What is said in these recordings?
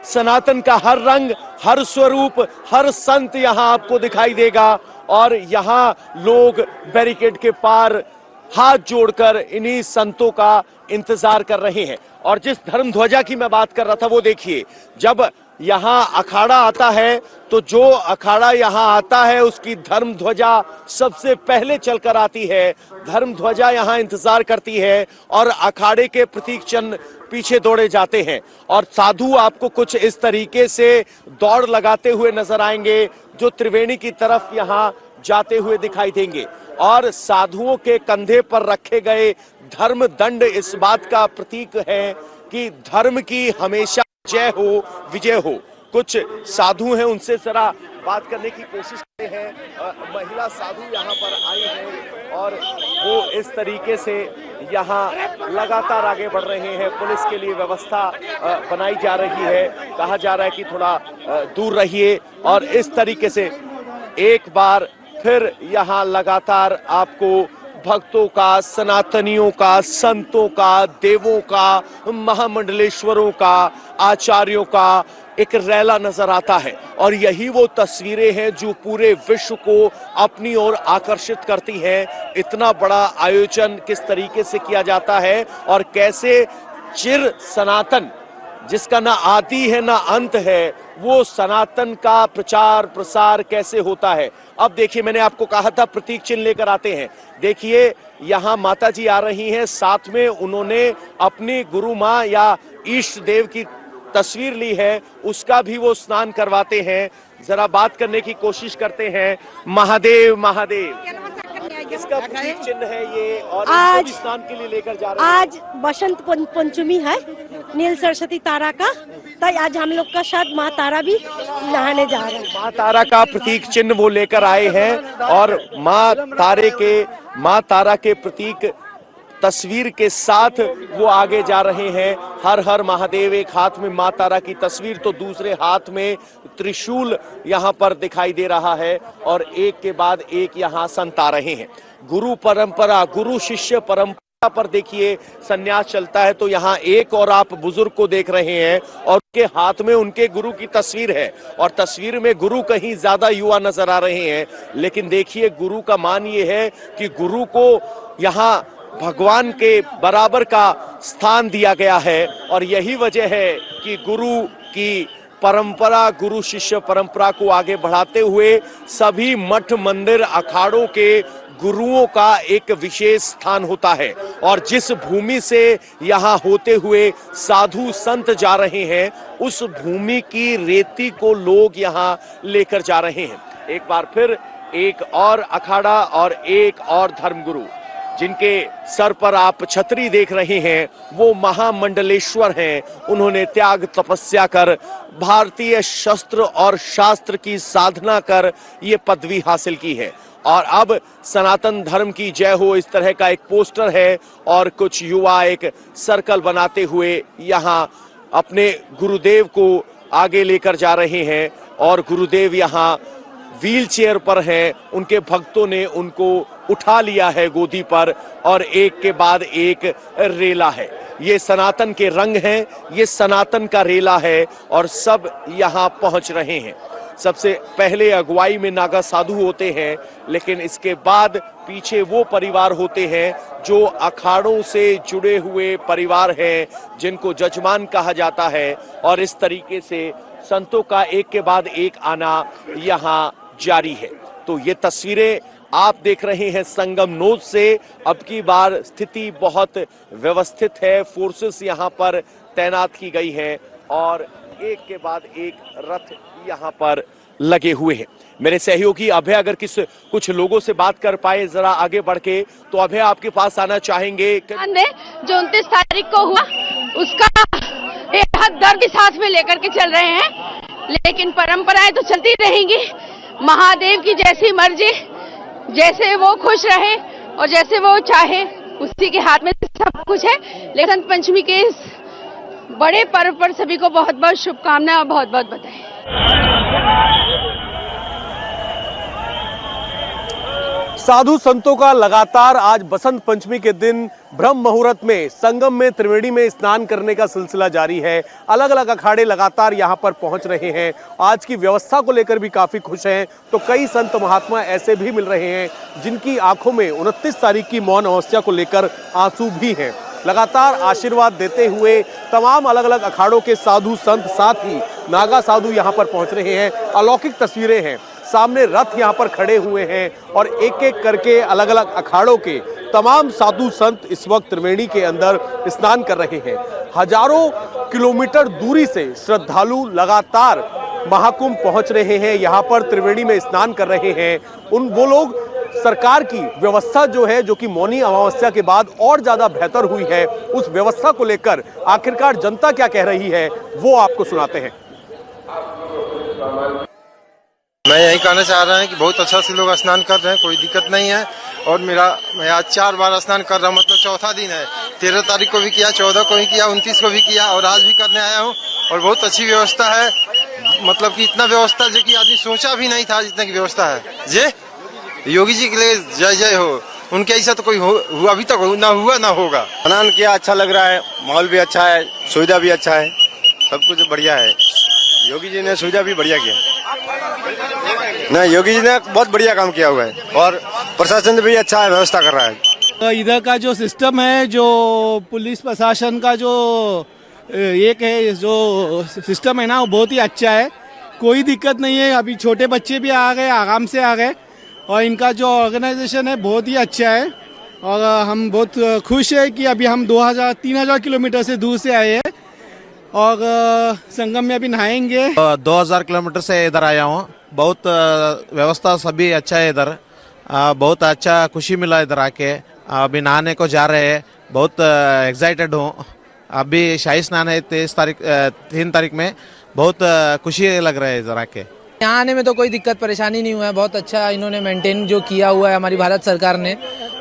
सनातन का हर रंग, हर स्वरूप, हर संत यहाँ आपको दिखाई देगा। और यहाँ लोग बैरिकेड के पार हाथ जोड़कर इन्हीं संतों का इंतजार कर रहे हैं। और जिस धर्म ध्वजा की मैं बात कर रहा था वो देखिए, जब यहाँ अखाड़ा आता है तो जो अखाड़ा यहाँ आता है उसकी धर्म ध्वजा सबसे पहले चलकर आती है। धर्म ध्वजा यहाँ इंतजार करती है और अखाड़े के प्रतीक चिन्ह पीछे दौड़े जाते हैं। और साधु आपको कुछ इस तरीके से दौड़ लगाते हुए नजर आएंगे जो त्रिवेणी की तरफ यहाँ जाते हुए दिखाई देंगे। और साधुओं के कंधे पर रखे गए धर्म दंड इस बात का प्रतीक है कि धर्म की हमेशा जय हो, विजय हो। कुछ साधु हैं, उनसे जरा बात करने की कोशिश करते हैं। महिला साधु यहाँ पर आई हैं और वो इस तरीके से यहाँ लगातार आगे बढ़ रहे हैं। पुलिस के लिए व्यवस्था बनाई जा रही है, कहा जा रहा है कि थोड़ा दूर रहिए। और इस तरीके से एक बार फिर यहाँ लगातार आपको भक्तों का, सनातनियों का, संतों का, देवों का, महामंडलेश्वरों का, आचार्यों का एक रैला नजर आता है। और यही वो तस्वीरें हैं जो पूरे विश्व को अपनी ओर आकर्षित करती हैं। इतना बड़ा आयोजन किस तरीके से किया जाता है और कैसे चिर सनातन, जिसका ना आदि है ना अंत है, वो सनातन का प्रचार प्रसार कैसे होता है। अब देखिए, मैंने आपको कहा था प्रतीक चिन्ह लेकर आते हैं। देखिए यहाँ माता जी आ रही हैं, साथ में उन्होंने अपनी गुरु माँ या इष्ट देव की तस्वीर ली है, उसका भी वो स्नान करवाते हैं। जरा बात करने की कोशिश करते हैं। महादेव महादेव, किसका प्रतीक चिन्ह है ये और आज स्नान के लिए लेकर जा रहे हैं? आज बसंत पंचमी है, नील सरस्वती तारा का, तो आज हम लोग का साथ माँ तारा भी नहाने जा रहे हैं। माँ तारा का प्रतीक चिन्ह वो लेकर आए हैं और माँ तारा के प्रतीक तस्वीर के साथ वो आगे जा रहे हैं। हर हर महादेव, एक हाथ में माँ तारा की तस्वीर तो दूसरे हाथ में त्रिशूल यहाँ पर दिखाई दे रहा है और एक के बाद एक यहाँ संत आ रहे हैं। गुरु परंपरा, गुरु शिष्य परंपरा पर देखिए संन्यास चलता है तो यहाँ एक और आप बुजुर्ग को देख रहे हैं और उनके हाथ में उनके गुरु की तस्वीर है और तस्वीर में गुरु कहीं ज्यादा युवा नजर आ रहे हैं। लेकिन देखिए, गुरु का मान ये है कि गुरु को यहाँ भगवान के बराबर का स्थान दिया गया है और यही वजह है कि गुरु की परंपरा, गुरु शिष्य परंपरा को आगे बढ़ाते हुए सभी मठ मंदिर अखाड़ों के गुरुओं का एक विशेष स्थान होता है। और जिस भूमि से यहाँ होते हुए साधु संत जा रहे हैं, उस भूमि की रेती को लोग यहाँ लेकर जा रहे हैं। एक बार फिर एक और अखाड़ा और एक और धर्मगुरु, जिनके सर पर आप छतरी देख रहे हैं, वो महामंडलेश्वर हैं। उन्होंने त्याग तपस्या कर, भारतीय शस्त्र और शास्त्र की साधना कर ये पदवी हासिल की है। और अब सनातन धर्म की जय हो, इस तरह का एक पोस्टर है और कुछ युवा एक सर्कल बनाते हुए यहाँ अपने गुरुदेव को आगे लेकर जा रहे हैं। और गुरुदेव यहाँ व्हील चेयर पर हैं, उनके भक्तों ने उनको उठा लिया है गोदी पर और एक के बाद एक रेला है। ये सनातन के रंग हैं, ये सनातन का रेला है और सब यहाँ पहुंच रहे हैं। सबसे पहले अगुवाई में नागा साधु होते हैं, लेकिन इसके बाद पीछे वो परिवार होते हैं जो अखाड़ों से जुड़े हुए परिवार हैं, जिनको जजमान कहा जाता है। और इस तरीके से संतों का एक के बाद एक आना यहाँ जारी है। तो ये तस्वीरें आप देख रहे हैं संगम नोद से। अब की बार स्थिति बहुत व्यवस्थित है, फोर्सेस यहाँ पर तैनात की गई हैं और एक के बाद एक रथ यहाँ पर लगे हुए हैं। मेरे सहयोगी अभय अगर कुछ लोगों से बात कर पाए जरा आगे बढ़ के, तो अभय आपके पास आना चाहेंगे। जो 29 तारीख को हुआ उसका एक हाथ दर्द साथ में लेकर के चल रहे हैं, लेकिन परंपराएं तो चलती रहेंगी। महादेव की जैसी मर्जी, जैसे वो खुश रहे और जैसे वो चाहे, उसी के हाथ में सब कुछ है। लेकिन बसंत पंचमी के इस बड़े पर्व पर सभी को बहुत बहुत शुभकामनाएं और बहुत बहुत बधाई। साधु संतों का लगातार आज बसंत पंचमी के दिन ब्रह्म मुहूर्त में संगम में त्रिवेणी में स्नान करने का सिलसिला जारी है। अलग अलग अखाड़े लगातार यहां पर पहुंच रहे हैं। आज की व्यवस्था को लेकर भी काफी खुश हैं। तो कई संत महात्मा ऐसे भी मिल रहे हैं जिनकी आंखों में 29 तारीख की मौन अमावस्या को लेकर आंसू भी हैं। लगातार आशीर्वाद देते हुए तमाम अलग अलग अखाड़ों के साधु संत, साथ ही नागा साधु यहां पर पहुंच रहे हैं। अलौकिक तस्वीरें हैं, सामने रथ यहां पर खड़े हुए हैं और एक एक करके अलग अलग अखाड़ों के तमाम साधु संत इस वक्त त्रिवेणी के अंदर स्नान कर रहे हैं। हजारों किलोमीटर दूरी से श्रद्धालु लगातार महाकुंभ पहुंच रहे हैं, यहां पर त्रिवेणी में स्नान कर रहे हैं। वो लोग सरकार की व्यवस्था जो है, जो कि मौनी अमावस्या के बाद और ज्यादा बेहतर हुई है, उस व्यवस्था को लेकर आखिरकार जनता क्या कह रही है वो आपको सुनाते हैं। मैं यही कहना चाह रहा हूँ कि बहुत अच्छा से लोग स्नान कर रहे हैं, कोई दिक्कत नहीं है। और मैं आज 4 बार स्नान कर रहा हूँ, मतलब चौथा दिन है। 13 तारीख को भी किया, 14 को भी किया, 29 को भी किया और आज भी करने आया हूँ। और बहुत अच्छी व्यवस्था है, मतलब कि इतना व्यवस्था जो कि आदमी सोचा भी नहीं था जितना की व्यवस्था है। जे योगी जी के लिए जय जय हो, उनके ऐसा तो कोई हुआ अभी तक ना हुआ ना होगा। स्नान किया, अच्छा लग रहा है, माहौल भी अच्छा है, सुविधा भी अच्छा है, सब कुछ बढ़िया है। योगी जी ने सुविधा भी बढ़िया किया। नहीं, योगी जी ने बहुत बढ़िया काम किया हुआ है और प्रशासन भी अच्छा है, व्यवस्था कर रहा है। तो इधर का जो सिस्टम है, जो पुलिस प्रशासन का जो एक है जो सिस्टम है ना, वो बहुत ही अच्छा है, कोई दिक्कत नहीं है। अभी छोटे बच्चे भी आ गए, आराम से आ गए और इनका जो ऑर्गेनाइजेशन है बहुत ही अच्छा है। और हम बहुत खुश है कि अभी हम 3,000 किलोमीटर से दूर से आए हैं और संगम में अभी नहाएंगे। 2000 किलोमीटर से इधर आया हूँ। बहुत व्यवस्था सभी अच्छा है इधर, बहुत अच्छा खुशी मिला इधर आके। अभी नहाने को जा रहे हैं, बहुत एक्साइटेड हूँ। अभी शाही स्नान है 3 तारीख में, बहुत खुशी लग रहा है इधर आके। यहाँ आने में तो कोई दिक्कत परेशानी नहीं हुआ है, बहुत अच्छा इन्होंने मेंटेन जो किया हुआ है, हमारी भारत सरकार ने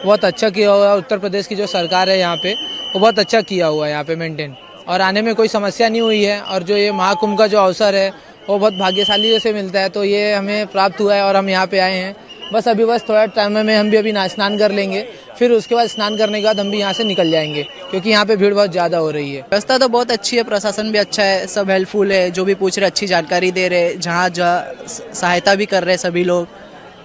बहुत अच्छा किया हुआ है। उत्तर प्रदेश की जो सरकार है यहाँ पे, वो बहुत अच्छा किया हुआ है यहाँ पे मेंटेन, और आने में कोई समस्या नहीं हुई है। और जो ये महाकुंभ का जो अवसर है वो बहुत भाग्यशाली से मिलता है, तो ये हमें प्राप्त हुआ है और हम यहाँ पे आए हैं। बस थोड़ा टाइम में हम भी अभी स्नान कर लेंगे, फिर उसके बाद स्नान करने के बाद हम भी यहाँ से निकल जाएंगे, क्योंकि यहाँ पे भीड़ बहुत ज़्यादा हो रही है। व्यवस्था तो बहुत अच्छी है, प्रशासन भी अच्छा है, सब हेल्पफुल है, जो भी पूछ रहे अच्छी जानकारी दे रहे, जहाँ सहायता भी कर रहे सभी लोग।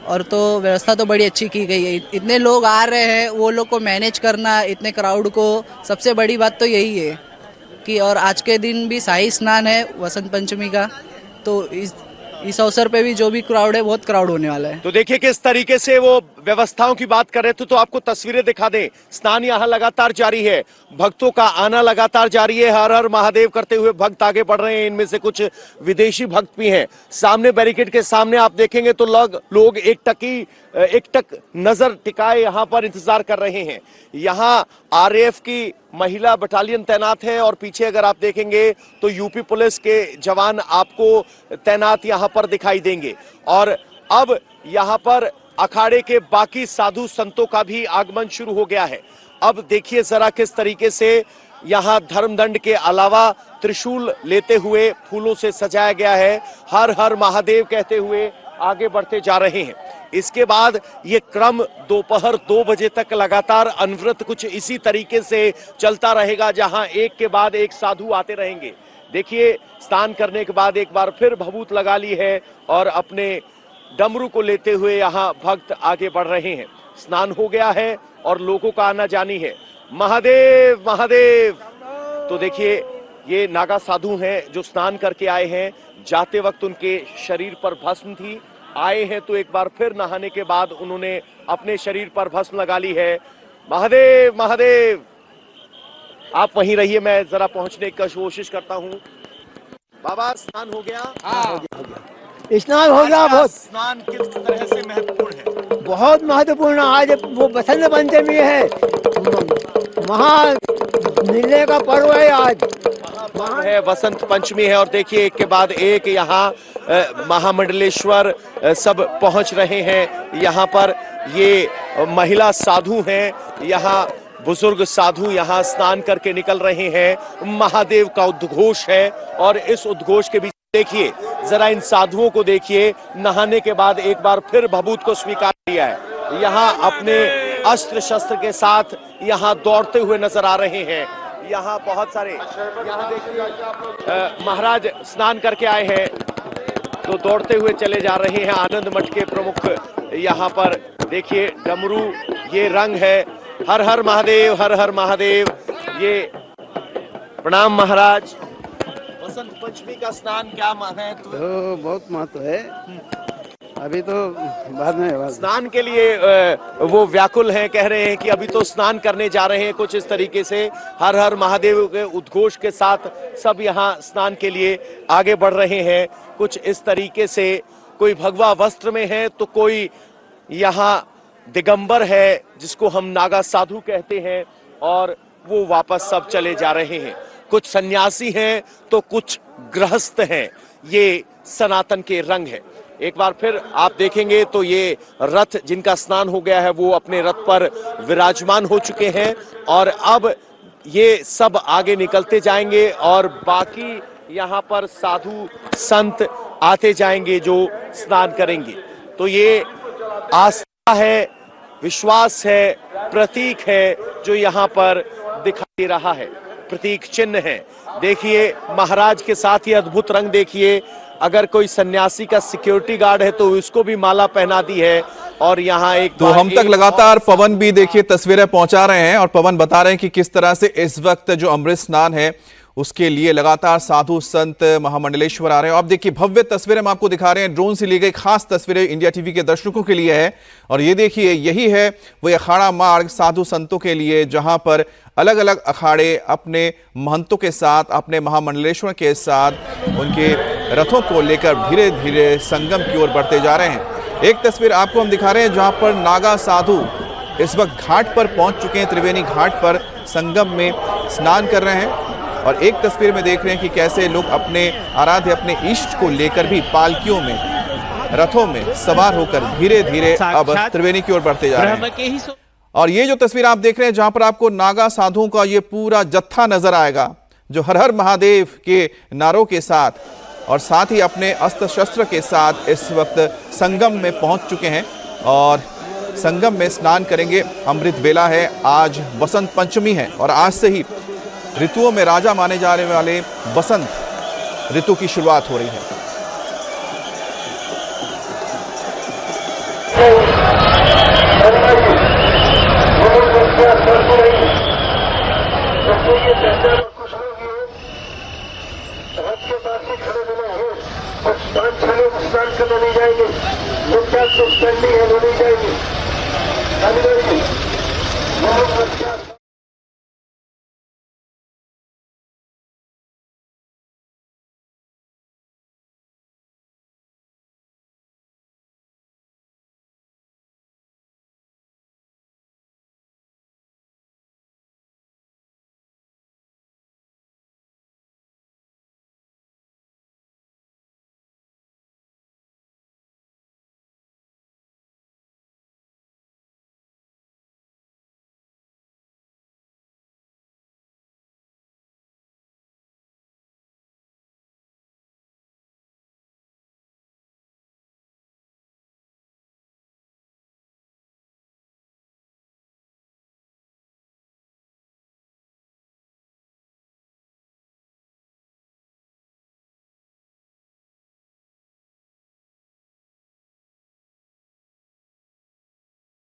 और तो व्यवस्था तो बड़ी अच्छी की गई है। इतने लोग आ रहे हैं, वो लोग को मैनेज करना, इतने क्राउड को, सबसे बड़ी बात तो यही है कि और आज के दिन भी शाही स्नान है वसंत पंचमी का, तो इस अवसर पे भी जो भी क्राउड है बहुत क्राउड होने वाला है। तो देखिए किस तरीके से वो व्यवस्थाओं की बात कर रहे थे, तो आपको तस्वीरें दिखा दें। स्नान यहाँ लगातार जारी है, भक्तों का आना लगातार जारी है, हर हर महादेव करते हुए भक्त आगे बढ़ रहे हैं। इनमें से कुछ विदेशी भक्त भी हैं। सामने बैरिकेड के सामने आप देखेंगे तो लोग एकटक नजर टिकाए यहाँ पर इंतजार कर रहे हैं। यहाँ आरएएफ की महिला बटालियन तैनात है और पीछे अगर आप देखेंगे तो यूपी पुलिस के जवान आपको तैनात यहाँ पर दिखाई देंगे। और अब यहाँ पर अखाड़े के बाकी साधु संतों का भी आगमन शुरू हो गया है। अब देखिए जरा किस तरीके से यहाँ धर्मदंड के अलावा त्रिशूल लेते हुए फूलों से सजाया गया है, हर हर महादेव कहते हुए आगे बढ़ते जा रहे हैं। इसके बाद ये क्रम दोपहर 2 बजे तक लगातार अनवरत कुछ इसी तरीके से चलता रहेगा, जहां एक के बाद एक साधु आते रहेंगे। देखिए स्नान करने के बाद एक बार फिर भभूत लगा ली है और अपने डमरू को लेते हुए यहाँ भक्त आगे बढ़ रहे हैं। स्नान हो गया है और लोगों का आना जानी है। महादेव महादेव। तो देखिए ये नागा साधु हैं जो स्नान करके आए हैं। जाते वक्त उनके शरीर पर भस्म थी, आए हैं तो एक बार फिर नहाने के बाद उन्होंने अपने शरीर पर भस्म लगा ली है। महादेव महादेव। आप वहीं रहिए, मैं जरा पहुंचने की कोशिश करता हूं। बाबा स्नान हो गया? स्नान हो गया। बहुत स्नान किस तरह से महत्वपूर्ण है? बहुत महत्वपूर्ण। आज वो बसंत पंचमी है, महा मिलने का पर्व है। आज है वसंत पंचमी है और देखिए एक के बाद एक यहाँ महामंडलेश्वर सब पहुंच रहे हैं। यहाँ पर ये महिला साधु हैं, यहाँ बुजुर्ग साधु यहाँ स्नान करके निकल रहे हैं। महादेव का उद्घोष है और इस उद्घोष के बीच देखिए जरा इन साधुओं को देखिए, नहाने के बाद एक बार फिर भभूत को स्वीकार किया है। यहाँ अपने अस्त्र शस्त्र के साथ यहाँ दौड़ते हुए नजर आ रहे हैं। यहाँ बहुत सारे, यहाँ देखिए महाराज स्नान करके आए हैं तो दौड़ते हुए चले जा रहे हैं। आनंद मठ के प्रमुख यहाँ पर देखिए डमरू, ये रंग है। हर हर महादेव, हर हर महादेव। ये प्रणाम महाराज। बसंत पंचमी का स्नान क्या महत्व? तो बहुत महत्व है, अभी तो बाद में स्नान के लिए वो व्याकुल हैं, कह रहे हैं कि अभी तो स्नान करने जा रहे हैं। कुछ इस तरीके से हर हर महादेव के उद्घोष के साथ सब यहाँ स्नान के लिए आगे बढ़ रहे हैं। कुछ इस तरीके से कोई भगवा वस्त्र में है तो कोई यहाँ दिगंबर है जिसको हम नागा साधु कहते हैं, और वो वापस सब चले जा रहे हैं। कुछ सन्यासी हैं तो कुछ गृहस्थ हैं। ये सनातन के रंग है। एक बार फिर आप देखेंगे तो ये रथ जिनका स्नान हो गया है वो अपने रथ पर विराजमान हो चुके हैं, और अब ये सब आगे निकलते जाएंगे और बाकी यहाँ पर साधु संत आते जाएंगे जो स्नान करेंगे। तो ये आस्था है, विश्वास है, प्रतीक है जो यहाँ पर दिखाई दे रहा है, प्रतीक चिन्ह है। देखिए महाराज के साथ ये अद्भुत रंग देखिए। अगर कोई सन्यासी का सिक्योरिटी गार्ड है तो उसको भी माला पहना दी है। और यहाँ एक तो हम तक लगातार पवन भी देखिए तस्वीरें पहुंचा रहे हैं, और पवन बता रहे हैं कि किस तरह से इस वक्त जो अमृत स्नान है उसके लिए लगातार साधु संत महामंडलेश्वर आ रहे हैं। आप देखिए भव्य तस्वीरें हम आपको दिखा रहे हैं, ड्रोन से ली गई खास तस्वीरें इंडिया टीवी के दर्शकों के लिए है। और ये देखिए यही है वो अखाड़ा मार्ग साधु संतों के लिए, जहां पर अलग अलग अखाड़े अपने महंतों के साथ, अपने महामंडलेश्वर के साथ उनके रथों को लेकर धीरे धीरे संगम की ओर बढ़ते जा रहे हैं। एक तस्वीर आपको हम दिखा रहे हैं जहां पर नागा साधु इस वक्त घाट पर पहुंच चुके हैं, त्रिवेणी घाट पर संगम में स्नान कर रहे हैं। और एक तस्वीर में देख रहे हैं कि कैसे लोग अपने आराध्य, अपने इष्ट को लेकर भी पालकियों में, रथों में सवार होकर धीरे धीरे अब त्रिवेणी की ओर बढ़ते जा रहे हैं। और ये जो तस्वीर आप देख रहे हैं जहां पर आपको नागा साधुओं का ये पूरा जत्था नजर आएगा जो हर हर महादेव के नारों के साथ और साथ ही अपने अस्त्र शस्त्र के साथ इस वक्त संगम में पहुंच चुके हैं और संगम में स्नान करेंगे। अमृत बेला है, आज बसंत पंचमी है और आज से ही ऋतुओं में राजा माने जाने वाले बसंत ऋतु की शुरुआत हो रही है।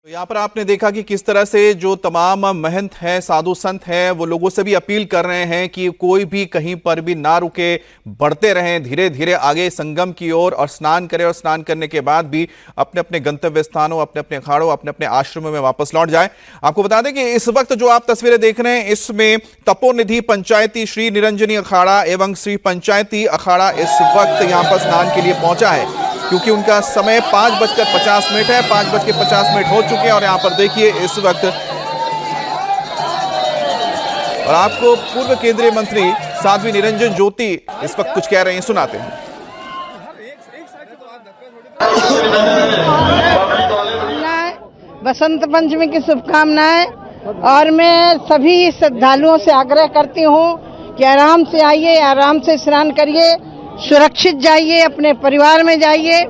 तो यहाँ पर आपने देखा कि किस तरह से जो तमाम महंत हैं, साधु संत हैं, वो लोगों से भी अपील कर रहे हैं कि कोई भी कहीं पर भी ना रुके, बढ़ते रहें धीरे धीरे आगे संगम की ओर और स्नान करें और स्नान करने के बाद भी अपने अपने गंतव्य स्थानों, अपने अपने अखाड़ों, अपने अपने आश्रमों में वापस लौट जाएं। आपको बता दें कि इस वक्त जो आप तस्वीरें देख रहे हैं इसमें तपोनिधि पंचायती श्री निरंजनी अखाड़ा एवं श्री पंचायती अखाड़ा इस वक्त यहाँ पर स्नान के लिए पहुंचा है, क्योंकि उनका समय 5:50 है। 5:50 हो चुके हैं और यहाँ पर देखिए इस वक्त, और आपको पूर्व केंद्रीय मंत्री साध्वी निरंजन ज्योति इस वक्त कुछ कह रहे हैं, सुनाते हैं। बसंत पंचमी की शुभकामनाएं। और मैं सभी श्रद्धालुओं से आग्रह करती हूँ कि आराम से आइए, आराम से स्नान करिए, सुरक्षित जाइए, अपने परिवार में जाइए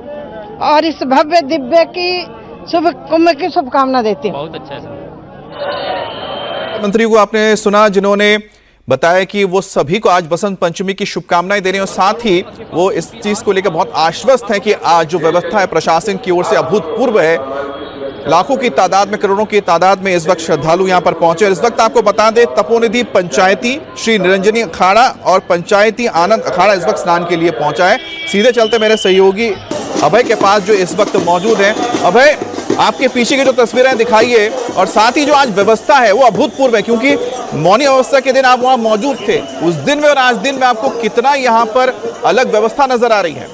और इस भव्य दिव्य की शुभ कुंभ की शुभकामना देती हूँ। बहुत अच्छा है। मंत्री को आपने सुना, जिन्होंने बताया कि वो सभी को आज बसंत पंचमी की शुभकामनाएं दे रहे हैं और साथ ही वो इस चीज को लेकर बहुत आश्वस्त हैं कि आज जो व्यवस्था है प्रशासन की ओर से अभूतपूर्व है। लाखों की तादाद में, करोड़ों की तादाद में इस वक्त श्रद्धालु यहां पर पहुंचे। और इस वक्त आपको बता दें, तपोनिधि पंचायती श्री निरंजनी अखाड़ा और पंचायती आनंद अखाड़ा इस वक्त स्नान के लिए पहुंचा है। सीधे चलते मेरे सहयोगी अभय के पास जो इस वक्त मौजूद हैं। अभय, आपके पीछे की जो तस्वीरें दिखाइए और साथ ही जो आज व्यवस्था है वो अभूतपूर्व है, क्योंकि मौनी अवस्था के दिन आप वहां मौजूद थे। उस दिन में और आज दिन में आपको कितना यहां पर अलग व्यवस्था नजर आ रही है?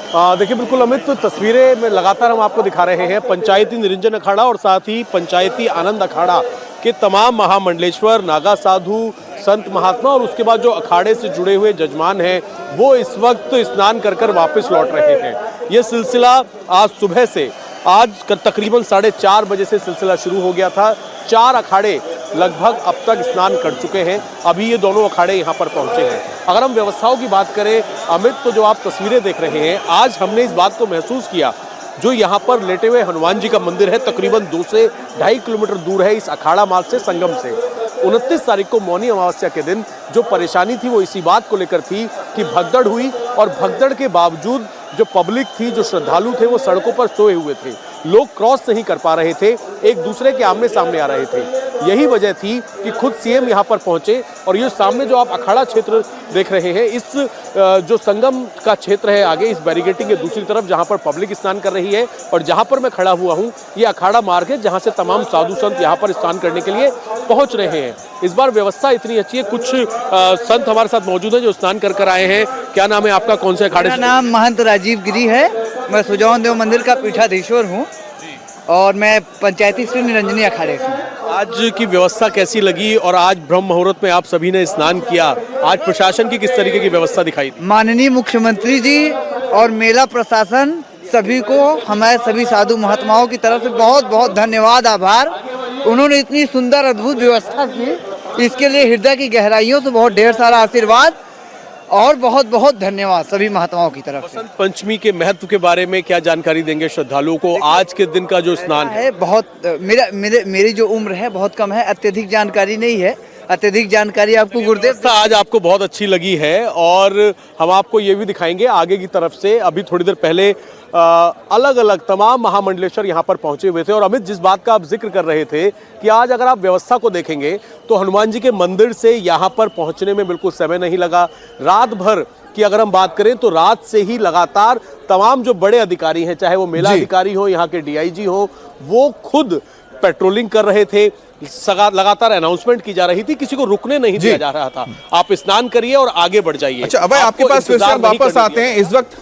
देखिए बिल्कुल अमित, तो तस्वीरें में लगातार हम आपको दिखा रहे हैं पंचायती निरंजन अखाड़ा और साथ ही पंचायती आनंद अखाड़ा के तमाम महामंडलेश्वर, नागा साधु, संत महात्मा और उसके बाद जो अखाड़े से जुड़े हुए जजमान हैं वो इस वक्त स्नान कर कर वापस लौट रहे हैं। ये सिलसिला आज सुबह से, आज तकरीबन 4:30 बजे से सिलसिला शुरू हो गया था। 4 अखाड़े लगभग अब तक स्नान कर चुके हैं। अभी ये दोनों अखाड़े यहाँ पर पहुंचे हैं। अगर हम व्यवस्थाओं की बात करें अमित, तो जो आप तस्वीरें देख रहे हैं, आज हमने इस बात को महसूस किया, जो यहाँ पर लेटे हुए हनुमान जी का मंदिर है तकरीबन 2 से 2.5 किलोमीटर दूर है इस अखाड़ा मार्ग से, संगम से। 29 तारीख को मौनी अमावस्या के दिन जो परेशानी थी वो इसी बात को लेकर थी कि भगदड़ हुई और भगदड़ के बावजूद जो पब्लिक थी, जो श्रद्धालु थे, वो सड़कों पर सोए हुए थे। लोग क्रॉस नहीं कर पा रहे थे, एक दूसरे के आमने सामने आ रहे थे। यही वजह थी कि खुद सीएम यहाँ पर पहुंचे और ये सामने जो आप अखाड़ा क्षेत्र देख रहे हैं, इस जो संगम का क्षेत्र है आगे, इस बैरिकेडिंग के दूसरी तरफ जहाँ पर पब्लिक स्नान कर रही है और जहाँ पर मैं खड़ा हुआ हूँ, ये अखाड़ा मार्ग है जहाँ से तमाम साधु संत यहाँ पर स्नान करने के लिए पहुँच रहे हैं। इस बार व्यवस्था इतनी अच्छी है। कुछ संत हमारे साथ मौजूद हैं जो स्नान कर कर आए हैं। क्या नाम है आपका, कौन से अखाड़े? मेरा नाम महंत राजीव गिरी है। मैं सुजान देव मंदिर का पीठाधीश्वर हूँ और मैं पंचायती श्री निरंजनी अखाड़े से। आज की व्यवस्था कैसी लगी और आज ब्रह्म मुहूर्त में आप सभी ने स्नान किया, आज प्रशासन की किस तरीके की व्यवस्था दिखाई दी? माननीय मुख्यमंत्री जी और मेला प्रशासन सभी को, हमारे सभी साधु महात्माओं की तरफ से बहुत बहुत धन्यवाद, आभार। उन्होंने इतनी सुंदर अद्भुत व्यवस्था की, इसके लिए हृदय की गहराइयों से बहुत ढेर सारा आशीर्वाद और बहुत बहुत धन्यवाद सभी महात्माओं की तरफ से। बसंत पंचमी के महत्व के बारे में क्या जानकारी देंगे श्रद्धालुओं को? आज के दिन का जो स्नान है, बहुत मेरी जो उम्र है बहुत कम है, अत्यधिक जानकारी नहीं है। अत्यधिक जानकारी आपको गुरुदेव आज आपको बहुत अच्छी लगी है और हम आपको ये भी दिखाएंगे आगे की तरफ से। अभी थोड़ी देर पहले अलग अलग तमाम महामंडलेश्वर यहाँ पर पहुंचे हुए थे और अमित, जिस बात का आप जिक्र कर रहे थे कि आज अगर आप व्यवस्था को देखेंगे तो हनुमान जी के मंदिर से यहाँ पर पहुंचने में बिल्कुल समय नहीं लगा। रात भर की अगर हम बात करें तो रात से ही लगातार तमाम जो बड़े अधिकारी हैं, चाहे वो मेला अधिकारी हो, यहाँ के डीआईजी हो, वो खुद पेट्रोलिंग कर रहे थे। लगातार अनाउंसमेंट की जा रही थी, किसी को रुकने नहीं दिया जा रहा था। आप स्नान करिए और आगे बढ़ जाइए। अच्छा अभय, आपके पास फिर से हम वापस आते हैं। इस वक्त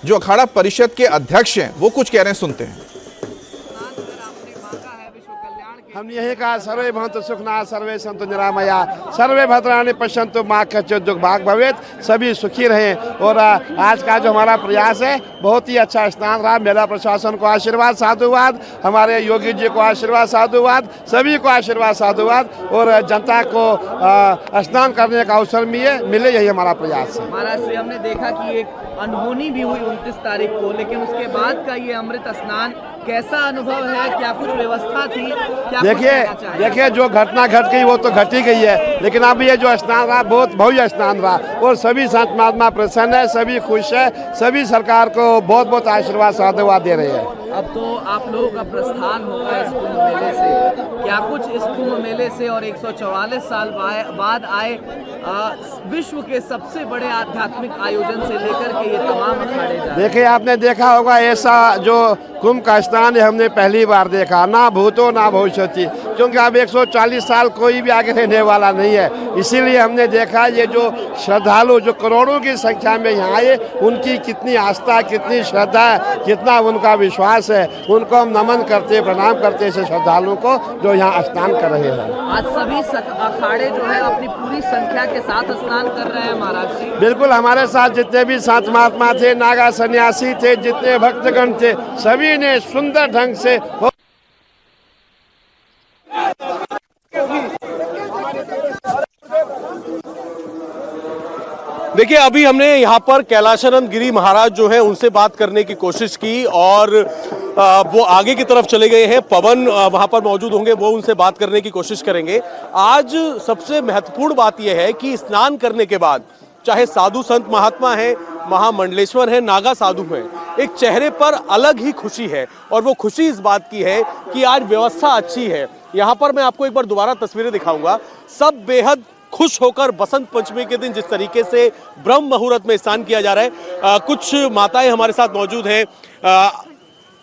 जो अखाड़ा परिषद के अध्यक्ष हैं वो कुछ कह रहे हैं, सुनते हैं। हमने यही कहा, सर्वे भवन्तु सुखिनः, सर्वे सन्तु निरामया, सर्वे भद्राणि पश्यन्तु मा कश्चित् दुर्भाग् भवेत्। सभी सुखी रहें। और आज का जो हमारा प्रयास है बहुत ही अच्छा स्नान रहा। मेला प्रशासन को आशीर्वाद, साधुवाद, हमारे योगी जी को आशीर्वाद, साधुवाद, सभी को आशीर्वाद, साधुवाद, और जनता को स्नान करने का अवसर मिले, यही हमारा प्रयास है। महाराज श्री, हमने देखा कि एक अनहोनी भी हुई 29 तारीख को, लेकिन उसके बाद का ये अमृत स्नान कैसा अनुभव है? क्या कुछ व्यवस्था थी? देखिए जो घटना घट गई वो तो घट ही गई है, लेकिन अब ये जो स्नान रहा बहुत भव्य स्नान रहा और सभी संत महात्मा प्रसन्न है, सभी खुश है, सभी सरकार को बहुत बहुत आशीर्वाद, साधुवाद दे रहे हैं। अब तो आप लोगों का प्रस्थान होगा इस कुंभ मेले से। क्या कुछ इस कुंभ मेले से और 144 साल बाद आए विश्व के सबसे बड़े आध्यात्मिक आयोजन से लेकर के ये तमाम अखाड़े जा? देखिए आपने देखा होगा ऐसा जो कुंभ का स्नान है हमने पहली बार देखा, ना भूतो ना भविष्यति, क्योंकि अब 140 साल कोई भी आगे रहने वाला नहीं है। इसीलिए हमने देखा ये जो श्रद्धालु जो करोड़ों की संख्या में यहाँ आए, उनकी कितनी आस्था, कितनी श्रद्धा, कितना उनका विश्वास है, उनको हम नमन करते, प्रणाम करते ऐसे श्रद्धालुओं को जो यहाँ स्नान कर रहे हैं। आज सभी अखाड़े जो है अपनी पूरी संख्या के साथ स्नान कर रहे हैं महाराज जी। बिल्कुल, हमारे साथ जितने भी संत महात्मा थे, नागा सन्यासी थे, जितने भक्तगण थे, सभी ने सुंदर ढंग से देखिए, अभी हमने यहाँ पर कैलाशानंद गिरी महाराज जो है उनसे बात करने की कोशिश की और वो आगे की तरफ चले गए हैं। पवन वहाँ पर मौजूद होंगे, वो उनसे बात करने की कोशिश करेंगे। आज सबसे महत्वपूर्ण बात यह है कि स्नान करने के बाद चाहे साधु संत महात्मा है, महामंडलेश्वर है, नागा साधु हैं, एक चेहरे पर अलग ही खुशी है और वो खुशी इस बात की है कि आज व्यवस्था अच्छी है। यहाँ पर मैं आपको एक बार दोबारा तस्वीरें दिखाऊंगा। सब बेहद खुश होकर बसंत पंचमी के दिन जिस तरीके से ब्रह्म मुहूर्त में स्नान किया जा रहा है। कुछ माताएं हमारे साथ मौजूद हैं।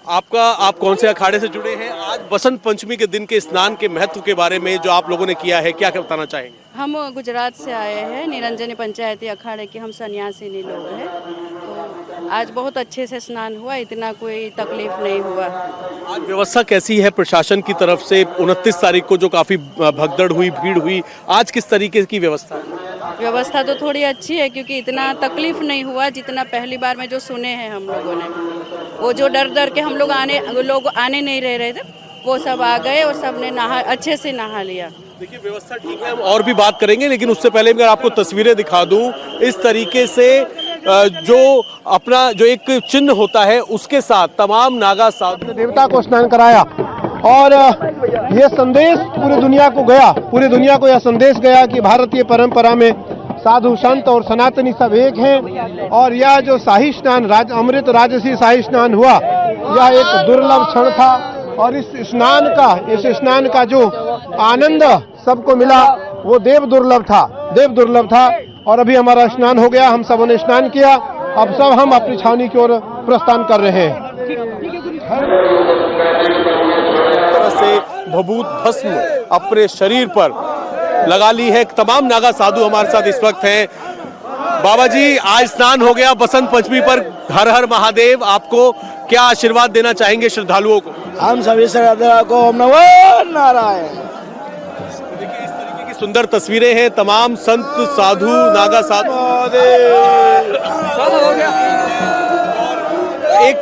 आप कौन से अखाड़े से जुड़े हैं? आज बसंत पंचमी के दिन के स्नान के महत्व के बारे में जो आप लोगों ने किया है, क्या क्या बताना चाहेंगे? हम गुजरात से आए हैं, निरंजनी पंचायती अखाड़े के हम सन्यासिनी लोग हैं। तो आज बहुत अच्छे से स्नान हुआ, इतना कोई तकलीफ नहीं हुआ। आज व्यवस्था कैसी है प्रशासन की तरफ से? 29 तारीख को जो काफी भगदड़ हुई, भीड़ हुई, आज किस तरीके की व्यवस्था है? व्यवस्था तो थोड़ी अच्छी है क्योंकि इतना तकलीफ नहीं हुआ जितना पहली बार में जो सुने हैं हम लोगों ने। वो जो डर के हम लोग आने नहीं रहे थे, वो सब आ गए और सब ने अच्छे से नहा लिया। देखिए, व्यवस्था ठीक है, हम और भी बात करेंगे, लेकिन उससे पहले मैं आपको तस्वीरें दिखा दूं। इस तरीके से जो अपना जो एक चिन्ह होता है उसके साथ तमाम नागा साधु देवता को स्नान कराया और ये संदेश पूरी दुनिया को गया, पूरी दुनिया को यह संदेश गया कि भारतीय परंपरा में साधु संत और सनातनी सब एक हैं। और यह जो शाही स्नान अमृत राजसी शाही स्नान हुआ, यह एक दुर्लभ क्षण था और इस स्नान का जो आनंद सबको मिला वो देव दुर्लभ था। और अभी हमारा स्नान हो गया, हम सबों ने स्नान किया, अब सब हम अपनी छावनी की ओर प्रस्थान कर रहे हैं। तरह से भभूत भस्म अपने शरीर पर लगा ली है। तमाम नागा साधु हमारे साथ इस वक्त हैं। बाबा जी, आज स्नान हो गया बसंत पंचमी पर, हर हर महादेव। आपको क्या आशीर्वाद देना चाहेंगे श्रद्धालुओं को? हम सभी श्रद्धालुओं को ओम नमो नारायण। देखिए, इस तरीके की सुंदर तस्वीरें हैं। तमाम संत साधु नागा साधु एक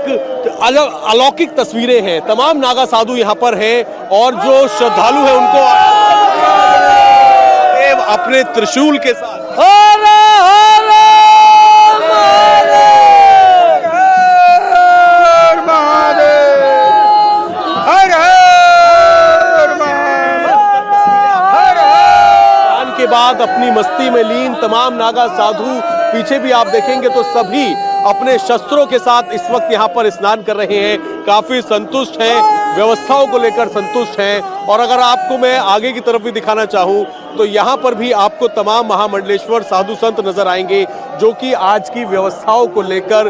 अलौकिक तस्वीरें हैं। तमाम नागा साधु यहाँ पर हैं और जो श्रद्धालु हैं उनको अपने त्रिशूल के साथ के बाद अपनी मस्ती में लीन तमाम नागा साधु, पीछे भी आप देखेंगे तो सभी अपने शस्त्रों के साथ इस वक्त यहाँ पर स्नान कर रहे हैं। काफी संतुष्ट हैं, व्यवस्थाओं को लेकर संतुष्ट हैं। और अगर आपको मैं आगे की तरफ भी दिखाना चाहूँ तो यहाँ पर भी आपको तमाम महामंडलेश्वर साधु संत नजर आएंगे जो कि आज की व्यवस्थाओं को लेकर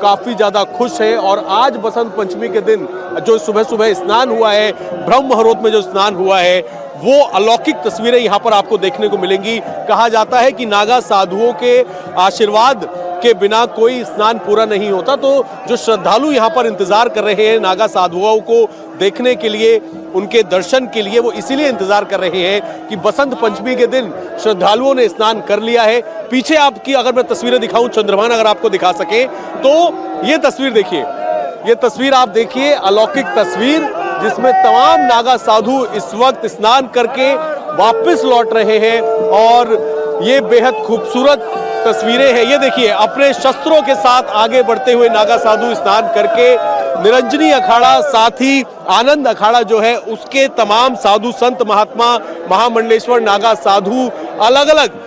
काफी ज्यादा खुश है। और आज बसंत पंचमी के दिन जो सुबह सुबह स्नान हुआ है, ब्रह्म मुहूर्त में जो स्नान हुआ है, वो अलौकिक तस्वीरें यहाँ पर आपको देखने को मिलेंगी। कहा जाता है कि नागा साधुओं के आशीर्वाद के बिना कोई स्नान पूरा नहीं होता। तो जो श्रद्धालु यहाँ पर इंतजार कर रहे हैं नागा साधुओं को देखने के लिए, उनके दर्शन के लिए, वो इसीलिए इंतजार कर रहे हैं कि बसंत पंचमी के दिन श्रद्धालुओं ने स्नान कर लिया है। पीछे आपकी अगर मैं तस्वीरें दिखाऊं, चंद्रभान अगर आपको दिखा सके तो ये तस्वीर देखिए, ये तस्वीर आप देखिए, अलौकिक तस्वीर जिसमें तमाम नागा साधु इस वक्त स्नान करके वापस लौट रहे हैं। और ये बेहद खूबसूरत तस्वीरें हैं। ये देखिए, अपने शस्त्रों के साथ आगे बढ़ते हुए नागा साधु स्नान करके निरंजनी अखाड़ा, साथ ही आनंद अखाड़ा जो है उसके तमाम साधु संत महात्मा, महामंडलेश्वर नागा साधु, अलग अलग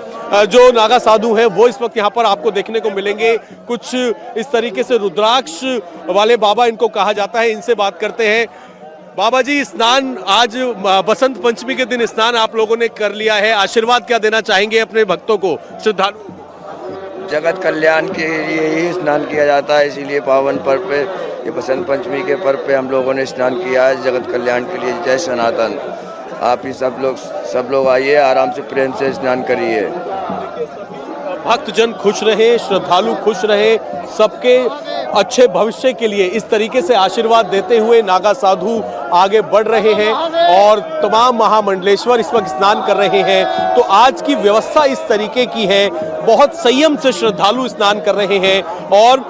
जो नागा साधु हैं वो इस वक्त यहाँ पर आपको देखने को मिलेंगे। कुछ इस तरीके से रुद्राक्ष वाले बाबा इनको कहा जाता है, इनसे बात करते हैं। बाबा जी, स्नान आज बसंत पंचमी के दिन स्नान आप लोगों ने कर लिया है, आशीर्वाद क्या देना चाहेंगे अपने भक्तों को, श्रद्धालुओं को? जगत कल्याण के लिए ही स्नान किया जाता है, इसीलिए पावन पर्व पे, ये बसंत पंचमी के पर्व पे हम लोगों ने स्नान किया है जगत कल्याण के लिए। जय सनातन। आप ही सब लोग आइए, आराम से प्रेम से स्नान करिए। भक्तजन खुश रहे, श्रद्धालु खुश रहे, सबके अच्छे भविष्य के लिए इस तरीके से आशीर्वाद देते हुए नागा साधु आगे बढ़ रहे हैं और तमाम महामंडलेश्वर इस वक्त स्नान कर रहे हैं। तो आज की व्यवस्था इस तरीके की है, बहुत संयम से श्रद्धालु स्नान कर रहे हैं। और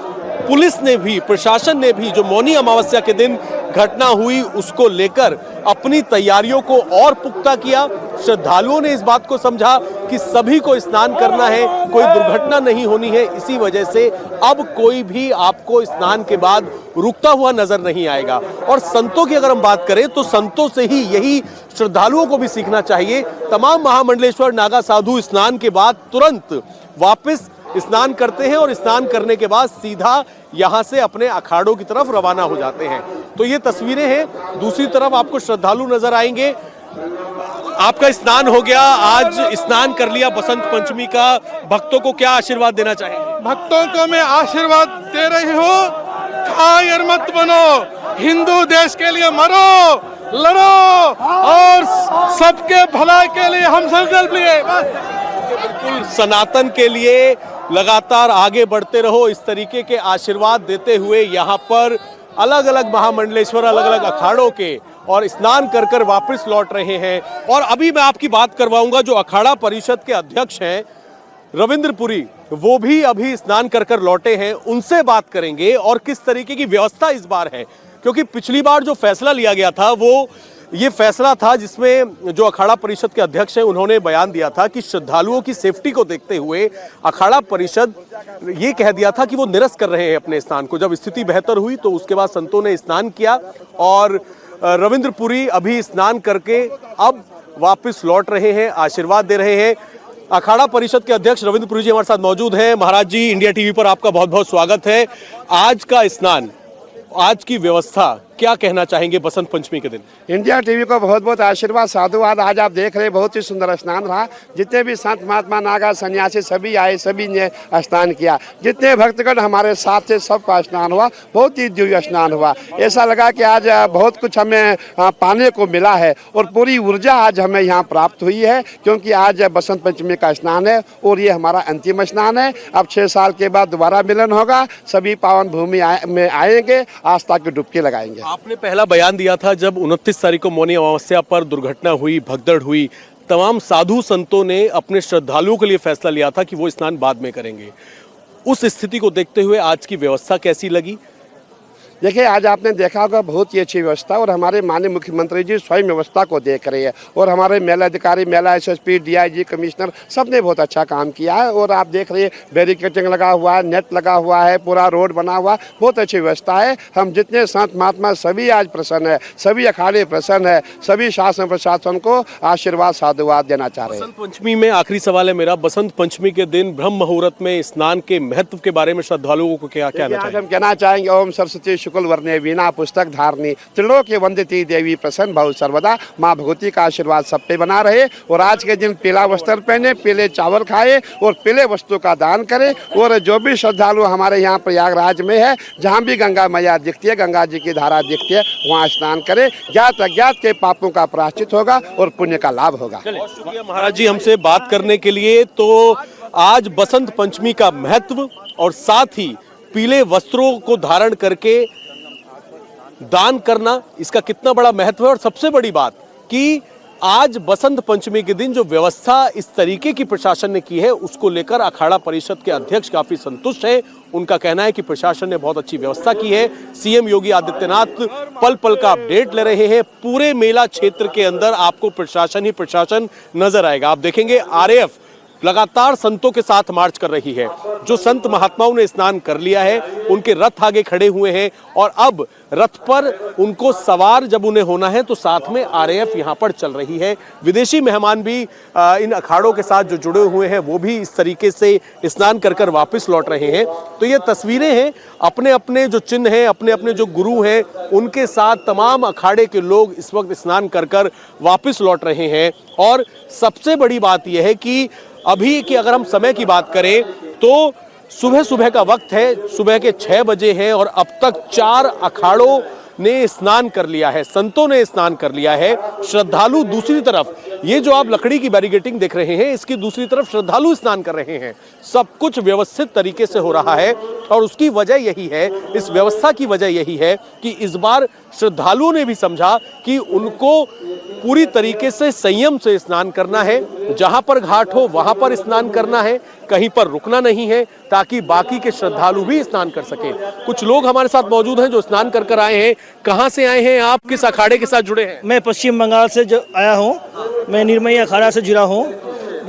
पुलिस ने भी, प्रशासन ने भी जो मौनी अमावस्या के दिन घटना हुई उसको लेकर अपनी तैयारियों को और पुख्ता किया। श्रद्धालुओं ने इस बात को समझा कि सभी को स्नान करना है, कोई दुर्घटना नहीं होनी है। इसी वजह से अब कोई भी आपको स्नान के बाद रुकता हुआ नजर नहीं आएगा। और संतों की अगर हम बात करें तो संतों से ही यही श्रद्धालुओं को भी सीखना चाहिए। तमाम महामंडलेश्वर नागा साधु स्नान के बाद तुरंत वापस स्नान करते हैं और स्नान करने के बाद सीधा यहां से अपने अखाड़ों की तरफ रवाना हो जाते हैं। तो ये तस्वीरें हैं। दूसरी तरफ आपको श्रद्धालु नजर आएंगे। आपका स्नान हो गया, आज स्नान कर लिया बसंत पंचमी का। भक्तों को क्या आशीर्वाद देना चाहेंगे? भक्तों को मैं आशीर्वाद दे रही हूँ, कायर मत बनो, हिंदू देश के लिए मरो, लड़ो और सबके भलाई के लिए हम संकल्प लिए। बिल्कुल सनातन के लिए लगातार आगे बढ़ते रहो, इस तरीके के आशीर्वाद देते हुए यहाँ पर अलग अलग महामंडलेश्वर अलग अलग अखाड़ों के और स्नान कर कर वापस लौट रहे हैं। और अभी मैं आपकी बात करवाऊंगा जो अखाड़ा परिषद के अध्यक्ष हैं रविंद्रपुरी, वो भी अभी स्नान कर कर लौटे हैं। उनसे बात करेंगे और किस तरीके की व्यवस्था इस बार है, क्योंकि पिछली बार जो फैसला लिया गया था वो ये फैसला था जिसमें जो अखाड़ा परिषद के अध्यक्ष हैं उन्होंने बयान दिया था कि श्रद्धालुओं की सेफ्टी को देखते हुए अखाड़ा परिषद ये कह दिया था कि वो निरस्त कर रहे हैं अपने स्नान को। जब स्थिति बेहतर हुई तो उसके बाद संतों ने स्नान किया और रविंद्रपुरी अभी स्नान करके अब वापस लौट रहे हैं, आशीर्वाद दे रहे हैं। अखाड़ा परिषद के अध्यक्ष रविंद्रपुरी जी हमारे साथ मौजूद हैं। महाराज जी, इंडिया टीवी पर आपका बहुत बहुत स्वागत है। आज का स्नान, आज की व्यवस्था, क्या कहना चाहेंगे बसंत पंचमी के दिन? इंडिया टीवी को बहुत बहुत आशीर्वाद, साधुवाद। आज आप देख रहे हैं बहुत ही सुंदर स्नान रहा। जितने भी संत महात्मा नागा सन्यासी सभी आए, सभी ने स्नान किया। जितने भक्तगण हमारे साथ थे सबका स्नान हुआ, बहुत ही दिव्य स्नान हुआ। ऐसा लगा कि आज बहुत कुछ हमें पाने को मिला है और पूरी ऊर्जा आज हमें यहाँ प्राप्त हुई है, क्योंकि आज बसंत पंचमी का स्नान है और ये हमारा अंतिम स्नान है। अब 6 साल के बाद दोबारा मिलन होगा, सभी पावन भूमि में आएंगे, आस्था की डुबकी लगाएंगे। आपने पहला बयान दिया था जब 29 तारीख को मौनी अमावस्या पर दुर्घटना हुई, भगदड़ हुई, तमाम साधु संतों ने अपने श्रद्धालुओं के लिए फैसला लिया था कि वो स्नान बाद में करेंगे। उस स्थिति को देखते हुए आज की व्यवस्था कैसी लगी? देखिए, आज आपने देखा होगा बहुत ही अच्छी व्यवस्था, और हमारे माननीय मुख्यमंत्री जी स्वयं व्यवस्था को देख रहे हैं और हमारे मेला अधिकारी, मेला एसएसपी, डीआईजी, कमिश्नर सबने बहुत अच्छा काम किया है। और आप देख रहे हैं बैरिकेडिंग लगा हुआ है, नेट लगा हुआ है, पूरा रोड बना हुआ, बहुत अच्छी व्यवस्था है। हम जितने संत महात्मा सभी आज प्रसन्न है, सभी अखाड़े प्रसन्न है, सभी शासन प्रशासन को आशीर्वाद साधुवाद देना चाह रहे हैं। बसंत पंचमी में आखिरी सवाल है मेरा, बसंत पंचमी के दिन ब्रह्म मुहूर्त में स्नान के महत्व के बारे में श्रद्धालुओं को क्या कहना चाहिए? हम कहना चाहेंगे, ओम सरस्वती शुक्ल वर्णे वीणा पुस्तक धारणी त्रिलोक्य वंदिती देवी प्रसन्न भव सर्वदा। माँ भगवती का आशीर्वाद सब पे बना रहे। और आज के दिन पीला वस्त्र पहने, पीले चावल खाए और पीले वस्तु का दान करें। और जो भी श्रद्धालु हमारे यहाँ प्रयागराज में है, जहाँ भी गंगा मैया दिखती है, गंगा जी की धारा दिखती है, वहाँ स्नान करें। ज्ञात अज्ञात के पापों का प्रायश्चित होगा और पुण्य का लाभ होगा। शुक्रिया महाराज जी हमसे बात करने के लिए। तो आज बसंत पंचमी का महत्व और साथ ही पीले वस्त्रों को धारण करके दान करना, इसका कितना बड़ा महत्व है। और सबसे बड़ी बात कि आज बसंत पंचमी के दिन जो व्यवस्था इस तरीके की प्रशासन ने की है, उसको लेकर अखाड़ा परिषद के अध्यक्ष काफी संतुष्ट हैं। उनका कहना है कि प्रशासन ने बहुत अच्छी व्यवस्था की है। सीएम योगी आदित्यनाथ पल पल का अपडेट ले रहे हैं। पूरे मेला क्षेत्र के अंदर आपको प्रशासन ही प्रशासन नजर आएगा। आप देखेंगे आरएएफ लगातार संतों के साथ मार्च कर रही है। जो संत महात्माओं ने स्नान कर लिया है, उनके रथ आगे खड़े हुए हैं और अब रथ पर उनको सवार जब उन्हें होना है तो साथ में आरएएफ यहां पर चल रही है। विदेशी मेहमान भी इन अखाड़ों के साथ जो जुड़े हुए हैं वो भी इस तरीके से स्नान कर कर वापस लौट रहे हैं। तो ये तस्वीरें हैं, अपने अपने जो चिन्ह हैं, अपने अपने जो गुरु हैं, उनके साथ तमाम अखाड़े के लोग इस वक्त स्नान कर कर वापस लौट रहे हैं। और सबसे बड़ी बात यह है कि अभी की अगर हम समय की बात करें तो सुबह का वक्त है, सुबह के 6 बजे है और अब तक 4 अखाड़ों ने स्नान कर लिया है, संतों ने स्नान कर लिया है। श्रद्धालु दूसरी तरफ, ये जो आप लकड़ी की बैरिकेडिंग देख रहे हैं, इसकी दूसरी तरफ श्रद्धालु स्नान कर रहे हैं। सब कुछ व्यवस्थित तरीके से हो रहा है और उसकी वजह यही है, इस व्यवस्था की वजह यही है कि इस बार श्रद्धालुओं ने भी समझा कि उनको पूरी तरीके से संयम से स्नान करना है। जहां पर घाट हो वहां पर स्नान करना है, कहीं पर रुकना नहीं है, ताकि बाकी के श्रद्धालु भी स्नान कर सकें। कुछ लोग हमारे साथ मौजूद हैं जो स्नान कर कर आए हैं। कहां से आए हैं आप, किस अखाड़े के साथ जुड़े हैं? मैं पश्चिम बंगाल से आया हूं, मैं निर्मई अखाड़ा से जुड़ा हूं।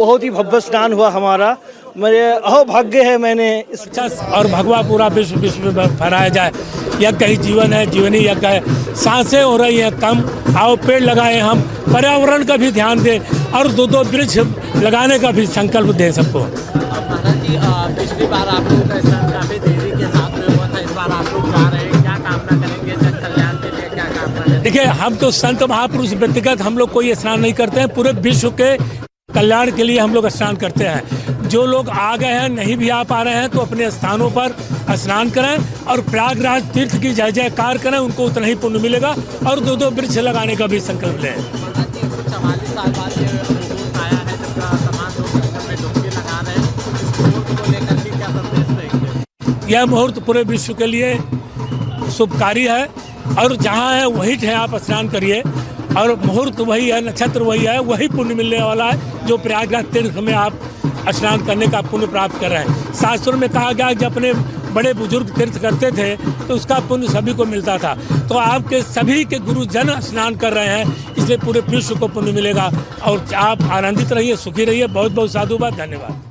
बहुत ही भव्य स्नान हुआ हमारा। मेरे अहोभाग्य है मैंने अच्छा और भगवा पूरा विश्व में फहराया जाए। यज्ञ ही जीवन है, जीवन ही यज्ञ है। सांसें हो रही हैं कम, आओ पेड़ लगाए, हम पर्यावरण का भी ध्यान दें और दो वृक्ष लगाने का भी संकल्प दें सबको। पिछली बार आप लोगों का स्नान काफी देरी के साथ में हुआ था, इस बार आप लोग जा रहे हैं, क्या कामना करेंगे जन कल्याण के लिए, क्या कामना करेंगे? देखिए, हम तो संत महापुरुष व्यक्तिगत हम लोग कोई स्नान नहीं करते हैं, पूरे विश्व के कल्याण के लिए हम लोग स्नान करते हैं। जो लोग आ गए हैं, नहीं भी आ पा रहे हैं, तो अपने स्थानों पर स्नान करें और प्रयागराज तीर्थ की जय जयकार करें, उनको उतना ही पुण्य मिलेगा। और दो वृक्ष लगाने का भी संकल्प लें। 44 साल बाद ये मुहूर्त आया है जब तमाम लोग संगम में डुबकी लगा रहे हैं, इस मुहूर्त को लेकर के क्या संदेश देंगे? यह मुहूर्त पूरे विश्व के लिए शुभकारी है और जहाँ है वही ठे आप स्नान करिए और मुहूर्त वही है, नक्षत्र वही है, वही पुण्य मिलने वाला है जो प्रयागराज तीर्थ में आप स्नान करने का पुण्य प्राप्त कर रहे हैं। शास्त्रों में कहा गया जब अपने बड़े बुजुर्ग तीर्थ करते थे तो उसका पुण्य सभी को मिलता था। तो आपके सभी के गुरुजन स्नान कर रहे हैं, इसलिए पूरे विश्व को पुण्य मिलेगा। और आप आनंदित रहिए, सुखी रहिए। बहुत बहुत साधुवाद, धन्यवाद।